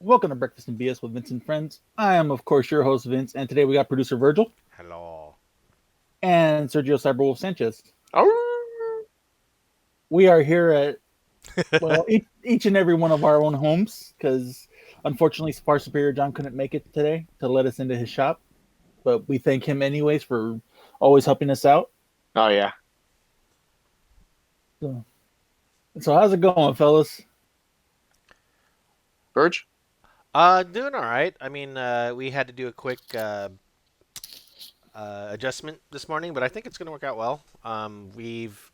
Welcome to Breakfast and BS with Vince and Friends. I am, of course, your host, Vince, and today we got producer Virgil Hello. and Sergio Cyberwolf Sanchez. Oh, We are here at, each and every one of our own homes because, unfortunately, Far Superior John couldn't make it today to let us into his shop. But we thank him anyways for always helping us out. oh yeah. So how's it going, fellas? Verge? Doing all right. I mean, we had to do a quick adjustment this morning, but I think it's going to work out well. We've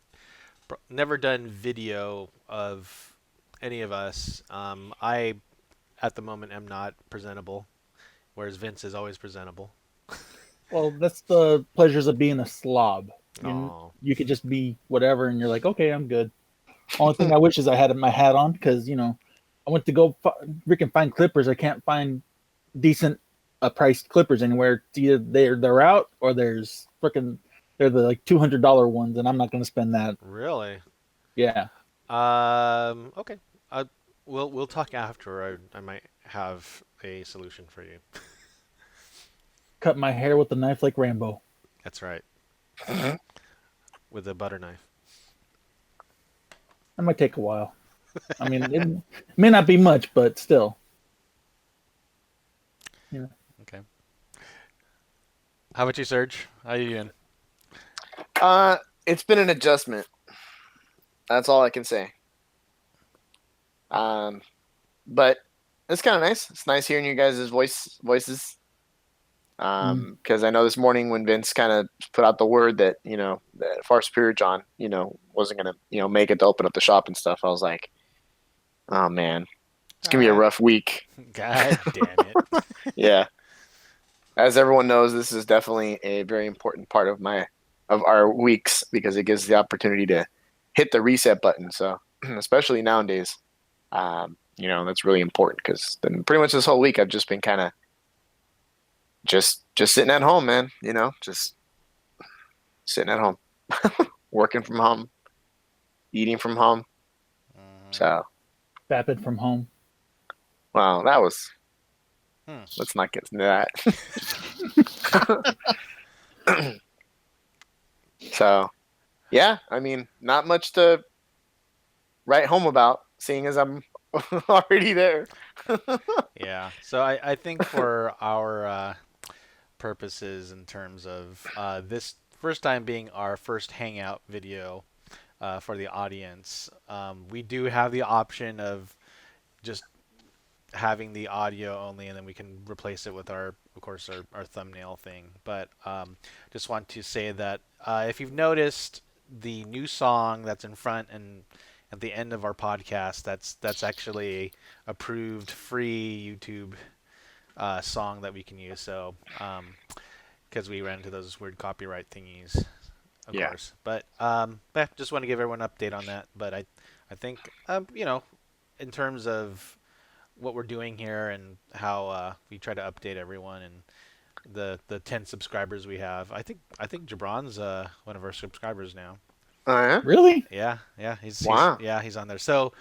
never done video of any of us. I, at the moment, am not presentable, whereas Vince is always presentable. Well, that's the pleasures of being a slob. Oh. You could just be whatever, and you're like, okay, I'm good. Only thing I wish is I had my hat on because I went to go freaking find clippers. I can't find decent priced clippers anywhere. It's either they're out or they're the like $200 ones, and I'm not going to spend that. Really? Yeah. Okay. We'll talk after. I might have a solution for you. Cut my hair with a knife like Rambo. That's right. With a butter knife. That might take a while. I mean, it may not be much, but still. Yeah. Okay. How about you, Serge? How you doing? It's been an adjustment. That's all I can say. But it's kind of nice. It's nice hearing you guys' voices. Because I know this morning when Vince kind of put out the word that that Far Superior John wasn't gonna make it to open up the shop and stuff, I was like, oh man, it's gonna be a rough week. God damn it. Yeah. As everyone knows, this is definitely a very important part of our weeks because it gives the opportunity to hit the reset button. So especially nowadays, that's really important because then pretty much this whole week I've just been kind of just sitting at home, man. Just sitting at home, working from home, eating from home. So, Vapid from home. well, that was. Let's not get into that. So, yeah, I mean, not much to write home about, seeing as I'm already there. Yeah. So I think for our purposes in terms of this first time being our first hangout video for the audience, we do have the option of just having the audio only, and then we can replace it with of course, our thumbnail thing. But just want to say that if you've noticed the new song that's in front and at the end of our podcast, that's actually a approved free YouTube song that we can use. So because we ran into those weird copyright thingies, of course. But just want to give everyone an update on that. But I think in terms of what we're doing here and how we try to update everyone and the 10 subscribers we have. I think Jabron's one of our subscribers now. Oh, yeah? Really? Yeah. He's on there. So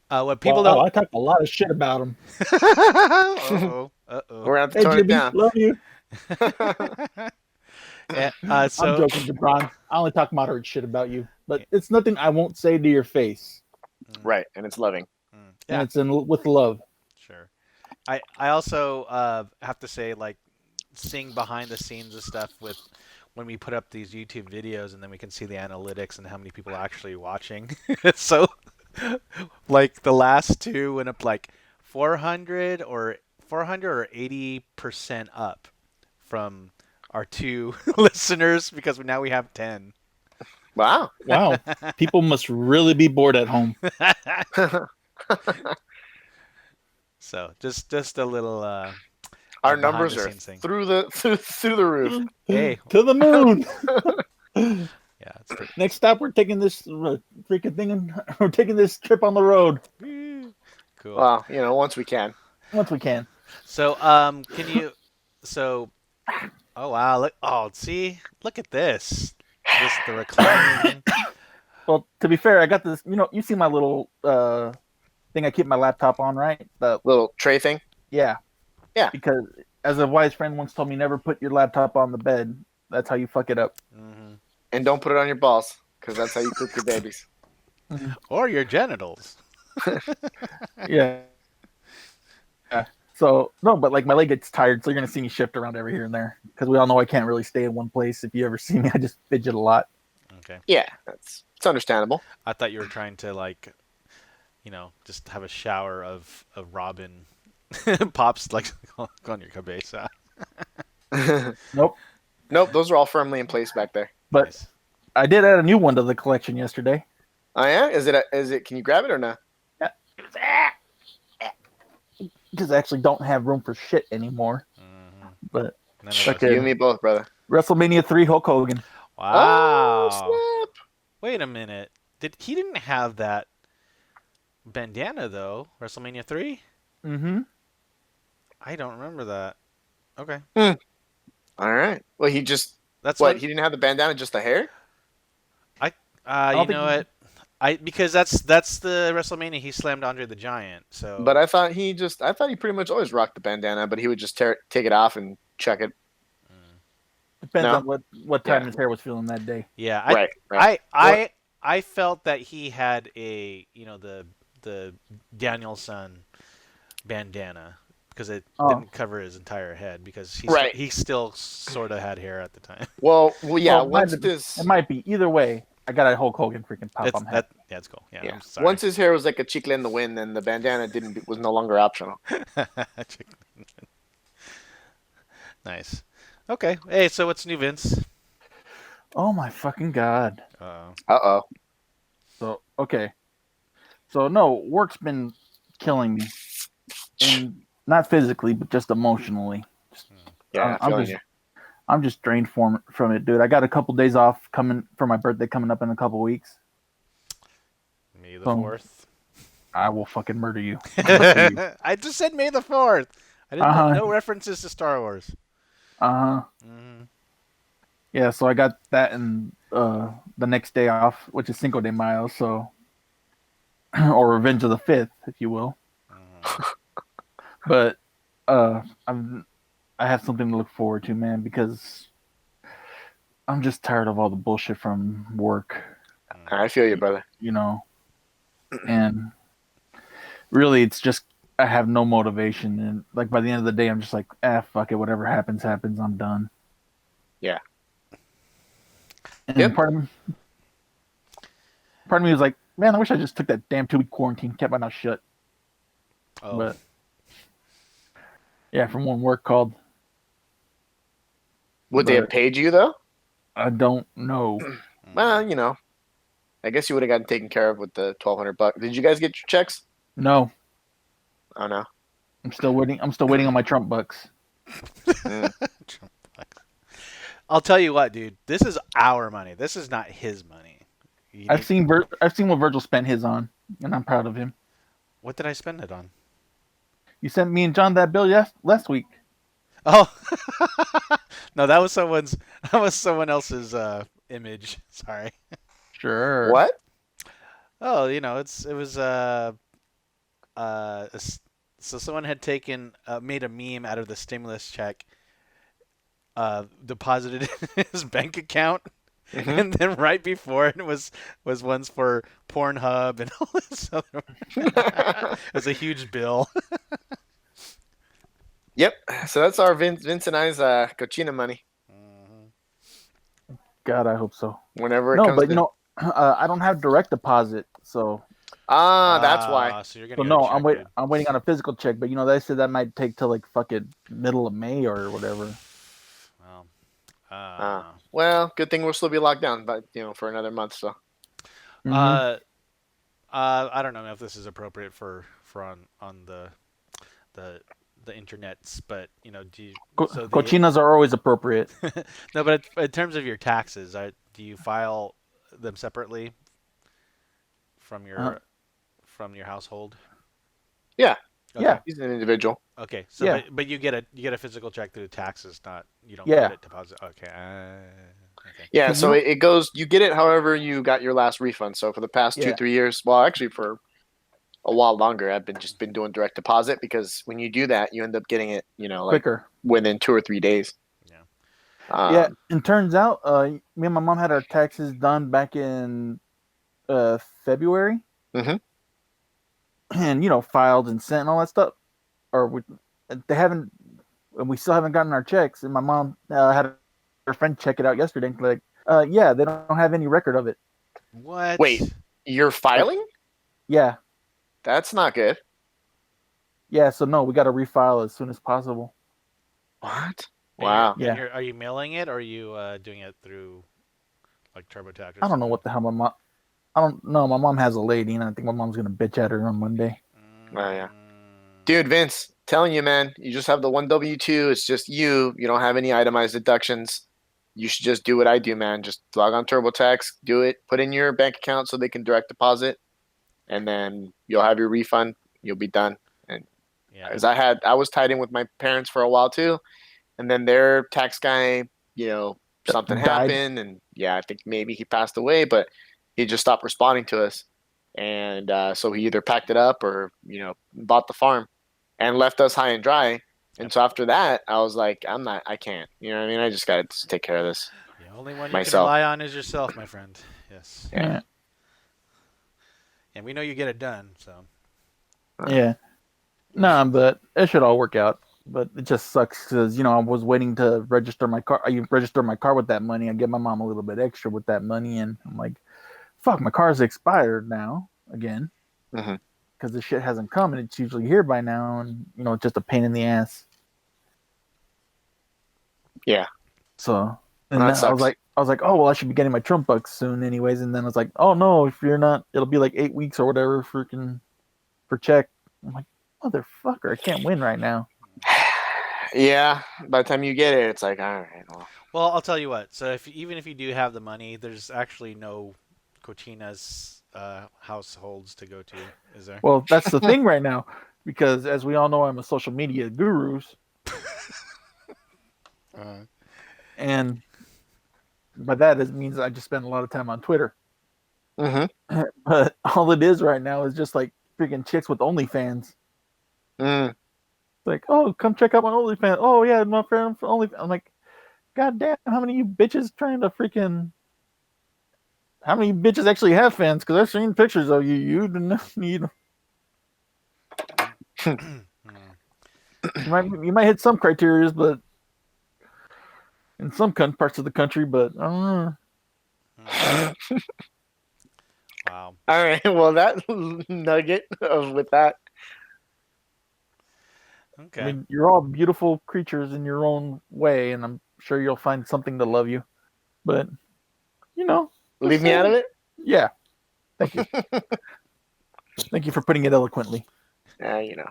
what people don't. I talk a lot of shit about him. Uh-oh. We're gonna have to tone it down. Love you. Yeah, so I'm joking, Jabron. I only talk moderate shit about you, but it's nothing I won't say to your face. Right, and it's loving. Yeah. And it's with love. Sure. I also have to say, like, seeing behind the scenes of stuff with when we put up these YouTube videos, and then we can see the analytics and how many people are actually watching. So, like, the last two went up like 400 or 80% up from our two listeners because now we have 10. Wow. People must really be bored at home. So just a little. Our numbers are through the roof. Hey, to the moon. Yeah. It's pretty... Next stop, we're taking this freaking thing, and we're taking this trip on the road. Cool. Well, once we can. Once we can. So, can you? So, oh wow! Look at this. The reclining. Well, to be fair, I got this. You see my little thing I keep my laptop on, right? The little tray thing. Yeah. Yeah. Because as a wise friend once told me, never put your laptop on the bed. That's how you fuck it up. Mm-hmm. And don't put it on your balls, because that's how you cook your babies. Or your genitals. Yeah. So no, but like my leg gets tired, so you're gonna see me shift around every here and there because we all know I can't really stay in one place. If you ever see me, I just fidget a lot. Okay. Yeah, it's understandable. I thought you were trying to like, just have a shower of Robin pops like on your cabeza. Nope. Nope, those are all firmly in place back there. But Nice. I did add a new one to the collection yesterday. Oh yeah, is it? Can you grab it or not? Because I actually don't have room for shit anymore. Mm-hmm. But None of fuck us. You it. and me both, brother. WrestleMania 3 Hulk Hogan. Wow. Oh snap! Wait a minute. He didn't have that bandana though? WrestleMania 3? Mm-hmm. I don't remember that. Okay. All right. Well, he just That's what? what He didn't have the bandana, just the hair. you know what? Because that's the WrestleMania he slammed Andre the Giant. So But I thought he pretty much always rocked the bandana, but he would just take it off and chuck it. Depends No? on what time Yeah. his hair was feeling that day. yeah, Right. I felt that he had the Danielson bandana because it didn't cover his entire head because Right. he still sort of had hair at the time. Well, yeah. Well, it might be either way. I got a Hulk Hogan freaking pop. I'm happy. Yeah, it's cool. Yeah, Yeah. I'm sorry. Once his hair was like a chicle in the wind, then the bandana was no longer optional. Nice. Okay. Hey, so what's new, Vince? Oh my fucking god. Uh-oh. So okay. So no, work's been killing me, and not physically, but just emotionally. Yeah, I'm feeling just, you. I'm just drained from it, dude. I got a couple days off coming for my birthday coming up in a couple weeks. May the So, 4th. I will fucking murder you. I just said May the 4th. I didn't no references to Star Wars. Mm-hmm. Yeah, so I got that and the next day off, which is Cinco de Mayo, so or Revenge of the Fifth, if you will. But I have something to look forward to, man, because I'm just tired of all the bullshit from work. I feel you, brother. You know, and really, it's just I have no motivation, and like by the end of the day, I'm just like, fuck it, whatever happens, happens. I'm done. Yeah. And part of me was like, man, I wish I just took that damn 2-week quarantine, kept my mouth shut. Oh. But yeah, from when work called. Would they have paid you though? I don't know. Well, I guess you would have gotten taken care of with the $1,200. Did you guys get your checks? No. Oh no. I'm still waiting on my Trump bucks. I'll tell you what, dude. This is our money. This is not his money. I've seen what Virgil spent his on, and I'm proud of him. What did I spend it on? You sent me and John that bill last week. Oh, no, that was someone else's image. Sorry. Sure. What? Oh, so someone had made a meme out of the stimulus check, deposited in his bank account, and then right before it was ones for Pornhub and all this other. It was a huge bill. Yep. So that's our Vince and I's cochina money. God, I hope so. Whenever it no, comes. But I don't have direct deposit, so. That's why. So you're So gonna no, get a check, I'm waiting on a physical check, but they said that might take till like fucking middle of May or whatever. Well, good thing we'll still be locked down, but for another month. So. I don't know if this is appropriate for on the internets, but Cochinas are always appropriate. No, but in terms of your taxes, do you file them separately from your household? Yeah. Okay. Yeah. He's an individual. Okay. So, yeah. but you get a physical check through the taxes, not you don't Yeah. get it deposit. Okay. Okay. Yeah. So it goes. You get it however you got your last refund. So for the past 2-3 years, well, actually for a while longer. I've been doing direct deposit because when you do that, you end up getting it, like quicker. within 2 or 3 days. Yeah. Yeah, Um, and turns out, me and my mom had our taxes done back in February, mhm. and filed and sent and all that stuff. They haven't, and we still haven't gotten our checks. And my mom had her friend check it out yesterday. Like, yeah, they don't have any record of it. What? Wait, you're Like, filing? yeah, That's not good. yeah. So no, we got to refile as soon as possible. What? And you're Wow. and Yeah, you're are you mailing it or are you doing it through like TurboTax or I don't know something? what the hell my mom. I don't know. My mom has a lady, and I think my mom's gonna bitch at her on Monday. Oh yeah. Mm, Dude, Vince, telling you, man, you just have the one W-2. It's just you. You don't have any itemized deductions. You should just do what I do, man. Just log on TurboTax, do it, put in your bank account so they can direct deposit, and then you'll have your refund. You'll be done. And yeah. as I was tied in with my parents for a while too, and then their tax guy, something Died. happened, and yeah, I think maybe he passed away, but he just stopped responding to us, and so he either packed it up or bought the farm and left us high and dry. And Yep. so after that, I was like, I can't. You know what I mean? I just got to take care of this The only one you can myself. rely on is yourself, my friend. Yes. Yeah. Yeah, And we know you get it done, so. yeah. Nah, but it should all work out. But it just sucks because I was waiting to register my car. I register my car with that money. I give my mom a little bit extra with that money, and I'm like, "Fuck, my car's expired now again Hmm. because this shit hasn't come, and it's usually here by now, and it's just a pain in the ass." Yeah. So, Well, and that then sucks. I was like, "Oh well, I should be getting my Trump bucks soon, anyways." And then I was like, "Oh no, if you're not, it'll be like 8 weeks or whatever, freaking for check." I'm like, "Motherfucker, I can't win right now." Yeah. By the time you get it, it's like, all right, well. Well, I'll tell you what. So even if you do have the money, there's actually no Cochina's households to go to, is there? Well, that's the thing right now, because as we all know, I'm a social media gurus, Uh, and by that it means I just spend a lot of time on Twitter. Hmm. But all it is right now is just like freaking chicks with OnlyFans. Mm. Like, oh, come check out my OnlyFans. Oh yeah, my friend from OnlyFans. I'm like, God damn, how many of you bitches trying to freaking? How many bitches actually have fans? Because I've seen pictures of you. You do not need. hmm. You might hit some criterias, but in some parts of the country, but I don't know. Wow. All right. Well, that nugget of with that. I Okay. mean, you're all beautiful creatures in your own way, and I'm sure you'll find something to love you. But just Leave me out of saying. it. Yeah, thank you. Thank you for putting it eloquently. Yeah.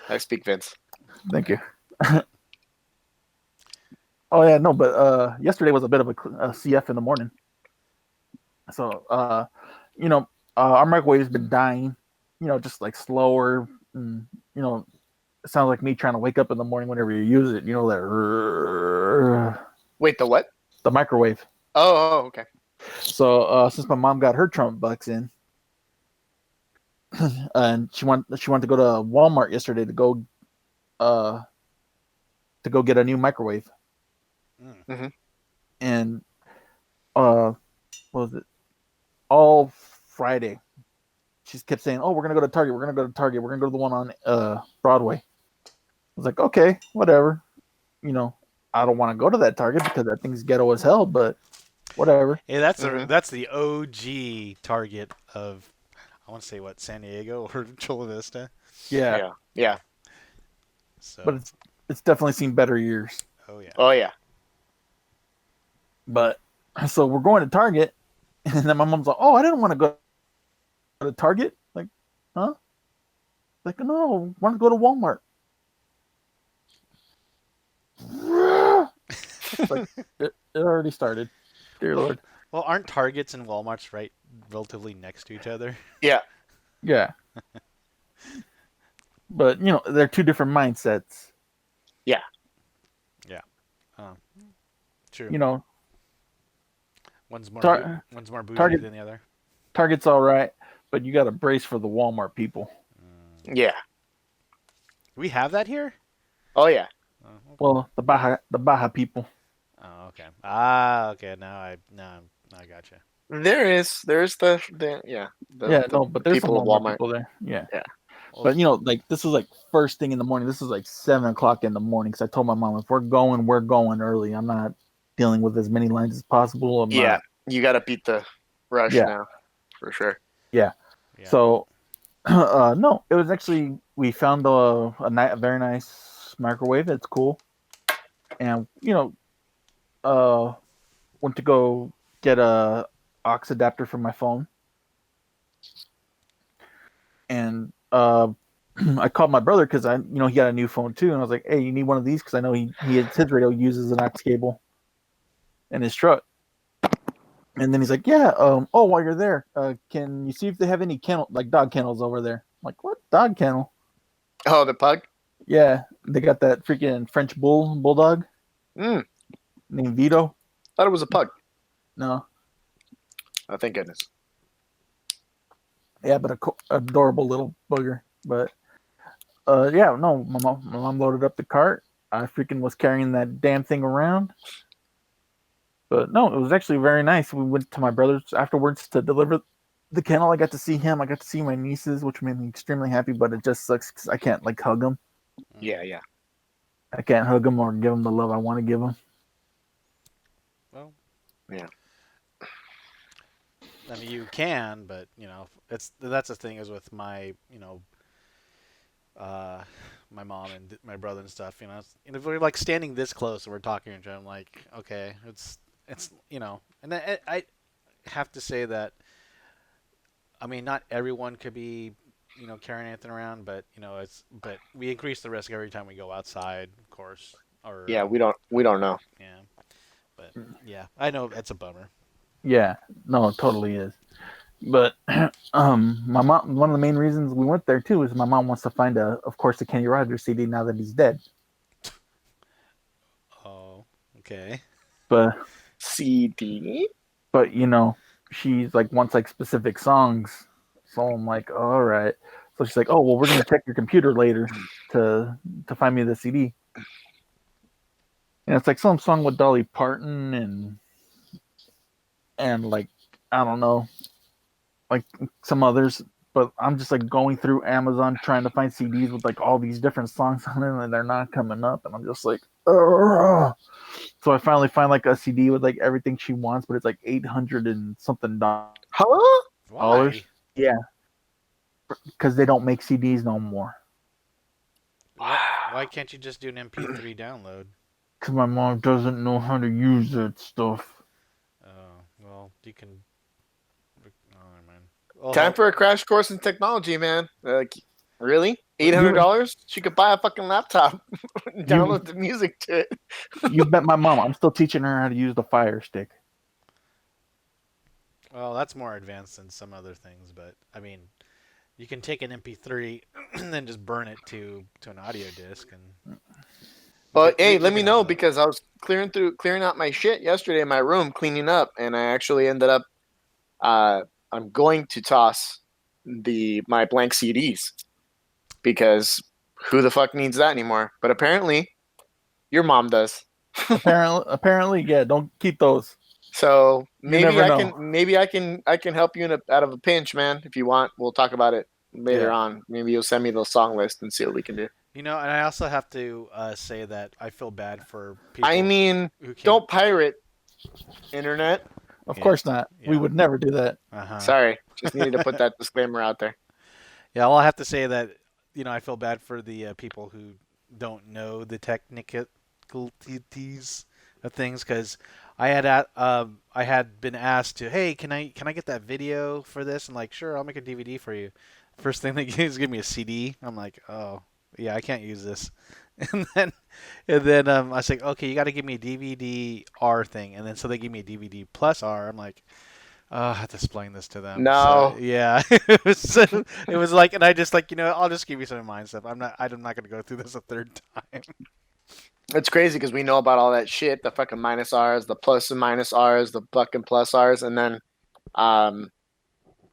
I speak Vince. Thank you. Oh yeah, no, but yesterday was a bit of a CF in the morning. So you know, our microwave's been dying. Just like slower, and it sounds like me trying to wake up in the morning whenever you use it. Wait, the what? The microwave. Oh, okay. So since my mom got her Trump bucks in, and she wanted to go to Walmart yesterday uh to go get a new microwave, Mm. Hmm. and what was it, all Friday she kept saying, "Oh, we're gonna go to Target. We're gonna go to Target. We're gonna go to the one on Broadway." I was like, "Okay, whatever." You know, I don't want to go to that Target because that thing's ghetto as hell, but whatever. Hey, that's Hmm. that's the OG target of I want to say what San Diego or Chula Vista. Yeah, Yeah. Yeah. but So, it's definitely seen better years. oh yeah. Oh, yeah. But so we're going to Target, and then my mom's like, "Oh, I didn't want to go to Target." Like, huh? Like, no, I want to go to Walmart. Like, it already started. Dear Well, Lord. well, aren't Targets and WalMarts right relatively next to each other? Yeah. Yeah, but they're two different mindsets. Yeah. Yeah. Oh, true. You know, One's more tar- one's more bougie Target than the other. Target's all right, but you got to brace for the Walmart people. Yeah. We have that here. Oh yeah. Oh, okay. Well, the Baja people. Oh, okay. Ah, okay. Now I gotcha. There's the yeah Yeah, the no, but there's some people of Walmart Walmart. people there. Yeah. Yeah. Well, But you know, like this was like first thing in the morning. This was like 7 o'clock in the morning. Because I told my mom, if we're going early. I'm not dealing with as many lines as possible. I'm Yeah. not. You got to beat the rush Yeah, now, for sure. yeah. yeah. So, no, it was actually we found a very nice microwave. It's cool, and went to go get a aux adapter for my phone, and I called my brother because he got a new phone too, and I was like, hey, you need one of these because I know his radio uses an aux cable in his truck. And then he's like, yeah, oh, while you're there, can you see if they have any dog kennels over there? I'm like, what dog kennel? Oh, the pug. Yeah, they got that freaking French bulldog Mm, named Vito. thought it was a pug. No, Oh, thank goodness. yeah, but adorable little booger. But yeah, no, my mom loaded up the cart. I freaking was carrying that damn thing around. But no, it was actually very nice. We went to my brother's afterwards to deliver the kennel. I got to see him. I got to see my nieces, which made me extremely happy. But it just sucks because I can't like hug them. Yeah, yeah. I can't hug them or give them the love I want to give them. Well, Yeah. I mean, you can, but that's the thing is with my my mom and my brother and stuff. If we're like standing this close and we're talking to each other, I'm like, okay, it's and I have to say that I mean, not everyone could be carrying anything around, but but we increase the risk every time we go outside, of course. Or Yeah, we don't know. yeah, but yeah, I know that's a bummer. Yeah, no, it totally is. But my mom. One of the main reasons we went there too is my mom wants to find of course, a Kenny Rogers CD now that he's dead. Oh, okay. But CD. but she's like wants like specific songs. So I'm like, all right. So she's like, oh well, we're gonna check your computer later to find me the CD. And it's like some song with Dolly Parton and like I don't know, like some others. But I'm just like going through Amazon trying to find CDs with like all these different songs on it, and they're not coming up. And I'm just like, ugh. So I finally find like a CD with like everything she wants, but it's like 800 and something Huh? Why? Yeah, because they don't make CDs no more. Why can't you just do an MP3 download? Because my mom doesn't know how to use that stuff. Oh, well, you can. Oh, man. Oh, Time for a crash course in technology, man. Like, really? $800? She could buy a fucking laptop and download the music to it. You bet my mom. I'm still teaching her how to use the Fire Stick. well, that's more advanced than some other things, but I mean, you can take an MP3 and then just burn it to an audio disc and. But hey, You let me can know have that. because I was clearing out my shit yesterday in my room, cleaning up, and I actually ended up. I'm going to toss my blank CDs because who the fuck needs that anymore? But apparently, your mom does. apparently, yeah. Don't keep those. So maybe never I know. can I can help you out of a pinch, man. If you want, we'll talk about it later Yeah. on. Maybe you'll send me the song list and see what we can do. And I also have to say that I feel bad for people. I mean, who can't. don't pirate internet. Of Yeah. course not. Yeah. We would never do that. Uh-huh. Sorry, just needed to put that disclaimer out there. Yeah, well, I have to say that I feel bad for the people who don't know the technicalities of things because I had been asked to, hey, can I get that video for this? And like, sure, I'll make a DVD for you. First thing they do is give me a CD. I'm like, oh yeah, I can't use this. And then I was like, okay, you got to give me a DVD R thing. And then so they give me a DVD plus R. I'm like, oh, I have to explain this to them. No. So, yeah, it was like, and I just like, I'll just give you some of mine stuff. I'm not going to go through this a third time. It's crazy because we know about all that shit, the fucking minus R's, the plus and minus R's, the fucking plus R's, and then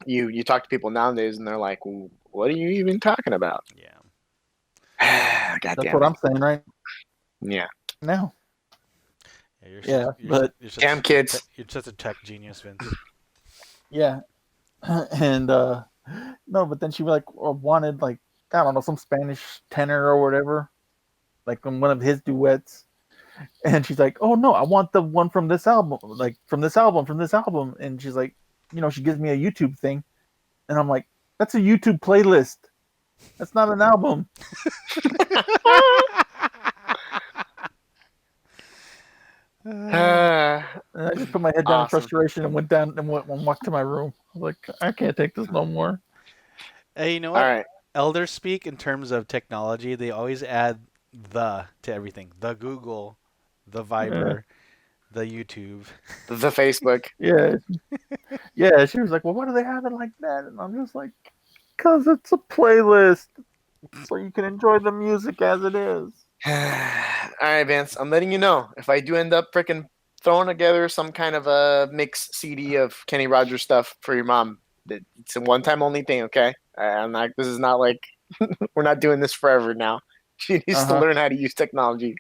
you talk to people nowadays and they're like, well, what are you even talking about? Yeah. God That's damn what it. I'm saying right Yeah. now. Yeah, you're such Yeah, but Damn kids. you're such a tech genius, Vince. yeah, and no, but then she like wanted like I don't know some Spanish tenor or whatever, like on one of his duets, and she's like, "Oh no, I want the one from this album, like from this album," and she's like, she gives me a YouTube thing, and I'm like, "That's a YouTube playlist. That's not an album." Uh, And I just put my head down in awesome. frustration and went down and walked to my room. I was like, I can't take this no more. Hey, you know All what? right. Elders speak in terms of technology. They always add the to everything. The Google, the Yeah, Viber, the YouTube. The Facebook. yeah, yeah. She was like, "Well, why do they have it like that?" And I'm just like, "Cause it's a playlist, so you can enjoy the music as it is." All right, Vance. I'm letting you know if I do end up freaking throwing together some kind of a mix CD of Kenny Rogers stuff for your mom. It's a one-time only thing, okay? I'm not. This is not like we're not doing this forever now. She needs Uh to huh. learn how to use technology.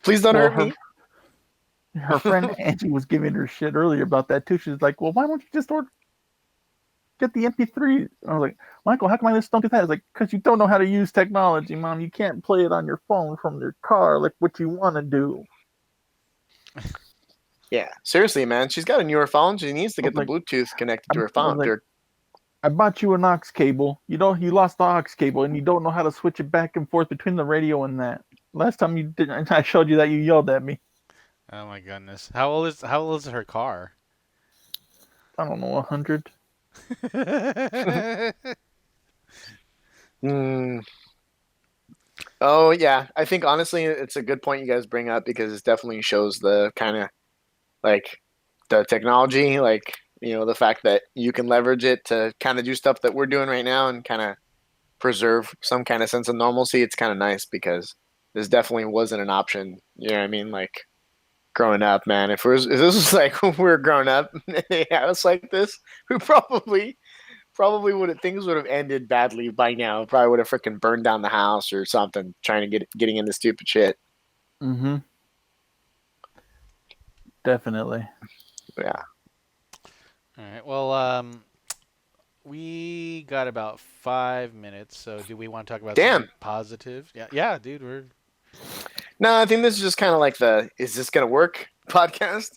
Please don't Well, hurt her me. her friend Angie was giving her shit earlier about that too. She's like, "Well, why don't you just get the MP3?" I was like, "Michael, how come I just don't get that?" It's like, "Because you don't know how to use technology, Mom. You can't play it on your phone from your car like what you want to do." Yeah, seriously, man. She's got a newer phone. She needs to I was get the like, Bluetooth connected I to her was phone. like, I bought you an aux cable. You lost the aux cable, and you don't know how to switch it back and forth between the radio and that. Last time you did, I showed you that you yelled at me. Oh my goodness. How old is her car? I don't know, 100. Mm. Oh yeah, I think honestly, it's a good point you guys bring up because it definitely shows the kind of like the technology, like the fact that you can leverage it to kind of do stuff that we're doing right now and kind of preserve some kind of sense of normalcy. It's kind of nice because this definitely wasn't an option. You know what I mean? Like growing up, man. If this was like when we were growing up, yeah, it's like this, we probably would have things would have ended badly by now. Probably would have freaking burned down the house or something, trying to getting into stupid shit. Mm-hmm. Definitely. Yeah. All right. Well, we got about 5 minutes. So, do we want to talk about something Damn. positive? Yeah, yeah, dude. No, I think this is just kind of like the "Is this gonna work?" podcast.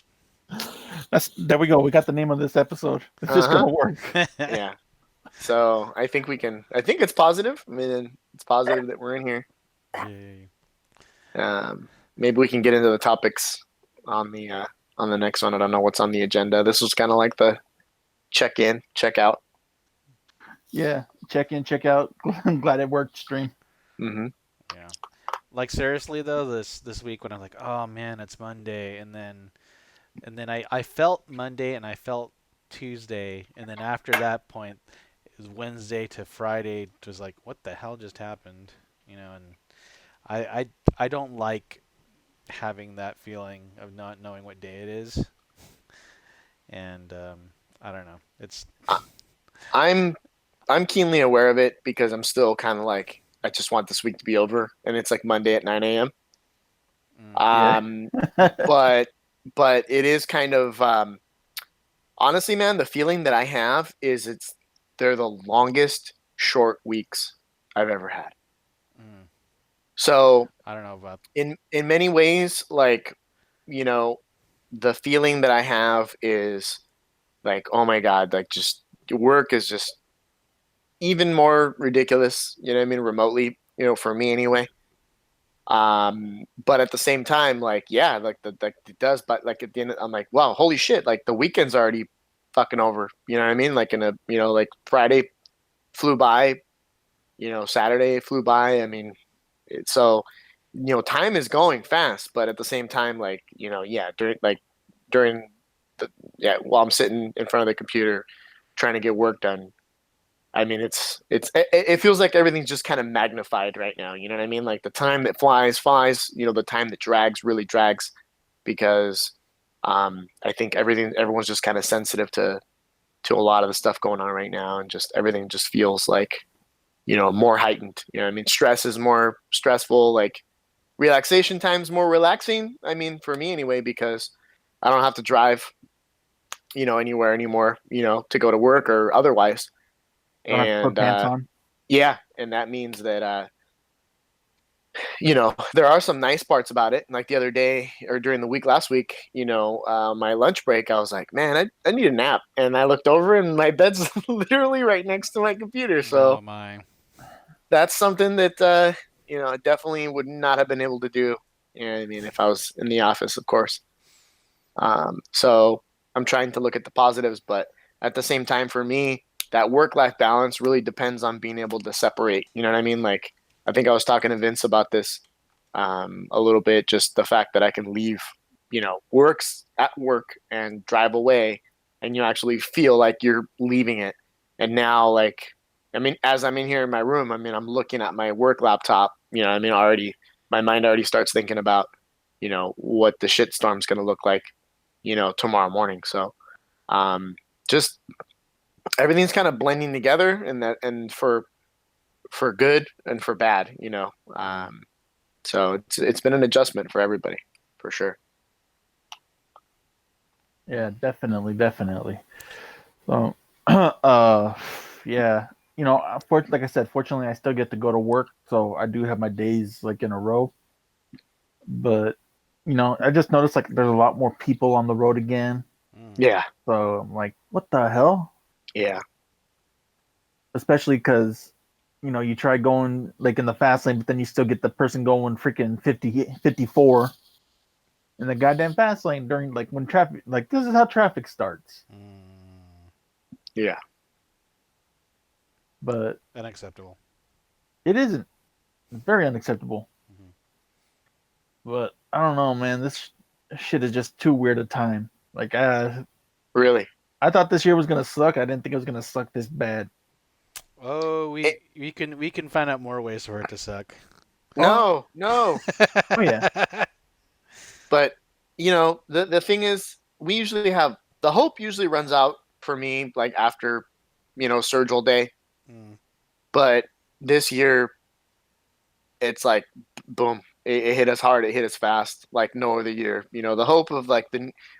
There we go. We got the name of this episode. It's just Uh gonna work. huh. Yeah. So I think we can. I think it's positive. I mean, it's positive that we're in here. Yay. Maybe we can get into the topics on the next one. I don't know what's on the agenda. This was kind of like the check in, check out. Yeah. Check in, check out. I'm glad it worked. Stream. Mm-hmm. Yeah. Like seriously though, this week when I'm like, oh man, it's Monday, and then I felt Monday and I felt Tuesday, and then after that point, it was Wednesday to Friday. It was like, what the hell just happened? And I I I don't like having that feeling of not knowing what day it is, and I don't know. It's I'm I'm keenly aware of it because I'm still kind of like I just want this week to be over, and it's like Monday at 9 a.m. mm, Yeah. Um, but it is kind of honestly, man, the feeling that I have is they're the longest short weeks I've ever had. mm, So I don't know about. in many ways, like you know, the feeling that I have is like, oh my god, like just work is just even more ridiculous. You know what I mean? Remotely, for me anyway. But at the same time, like, yeah, like it does. But like at the end, I'm like, wow, holy shit! Like the weekend's already fucking over. You know what I mean? Like like Friday flew by. Saturday flew by. I mean, so time is going fast, but at the same time, like yeah, during the yeah, while I'm sitting in front of the computer trying to get work done, I mean, it feels like everything's just kind of magnified right now. You know what I mean? Like the time that flies, flies. The time that drags really drags because I think everyone's just kind of sensitive to to a lot of the stuff going on right now, and just everything just feels like, more heightened. I mean, stress is more stressful, like relaxation time's more relaxing. I mean, for me anyway, because I don't have to drive, anywhere anymore, to go to work or otherwise. Don't have to put And pants on. yeah, and that means that there are some nice parts about it. Like the other day or during the week last week, my lunch break, I was like, man, I need a nap. And I looked over and my bed's literally right next to my computer. So Oh my. that's something that, I definitely would not have been able to do. I mean, if I was in the office, of course. So I'm trying to look at the positives, but at the same time, for me, that work-life balance really depends on being able to separate. You know what I mean? Like, I think I was talking to Vince about this a little bit, just the fact that I can leave, works at work and drive away, and you actually feel like you're leaving it. And now, like, I mean, as I'm in here in my room, I mean, I'm looking at my work laptop, I mean, already, my mind already starts thinking about, what the shitstorm's going to look like, tomorrow morning. So, just everything's kind of blending together, and for good and for bad. So it's been an adjustment for everybody, for sure. Yeah, definitely. So, yeah, like I said, fortunately, I still get to go to work, so I do have my days like in a row. But I just noticed like there's a lot more people on the road again. Yeah, So I'm like, what the hell? yeah, Especially because you try going like in the fast lane, but then you still get the person going freaking 50, 54 in the goddamn fast lane during like when traffic, like this is how traffic starts. yeah. But Unacceptable. it isn't. It's very unacceptable. But I don't know, man. This shit is just too weird a time. Like, Really. I thought this year was gonna suck. I didn't think it was gonna suck this bad. Oh, we can find out more ways for it to suck. No, Oh yeah. but the thing is, we usually have the hope usually runs out for me like after surgeal day, but this year it's like boom, it hit us hard, it hit us fast like no other year. The hope of like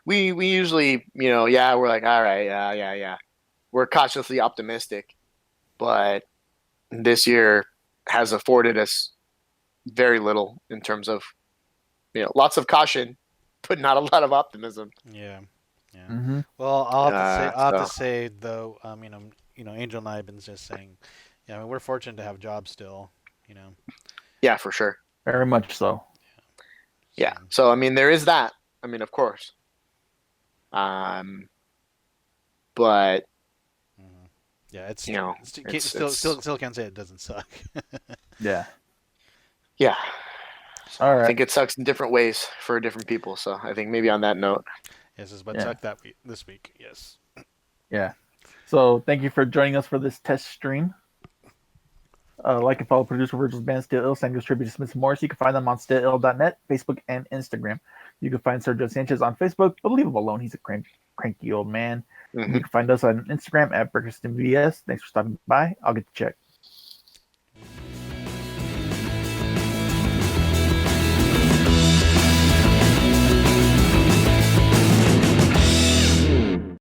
we usually yeah, we're like, all right, yeah, we're cautiously optimistic, but this year has afforded us very little in terms of lots of caution, but not a lot of optimism. Yeah. Yeah. Mm-hmm. Well, I'll have to So say though, Angel and I have been just saying, yeah, I mean, we're fortunate to have jobs still, yeah, for sure. Very much so. Yeah. So I mean, there is that. I mean, of course. But yeah, it's still can't say it doesn't suck. Yeah. Yeah. All right. I think it sucks in different ways for different people. So I think maybe on that note. Yes, is what sucked this week. Yes. Yeah. So thank you for joining us for this test stream. Like and follow producer Virgil's band Still Ill, sang distributor Smith Morris. You can find them on still.net, Facebook, and Instagram. You can find Sergio Sanchez on Facebook, but leave him alone. He's a cranky old man. Mm-hmm. You can find us on Instagram at BrickerstonVS. Thanks for stopping by. I'll get the check.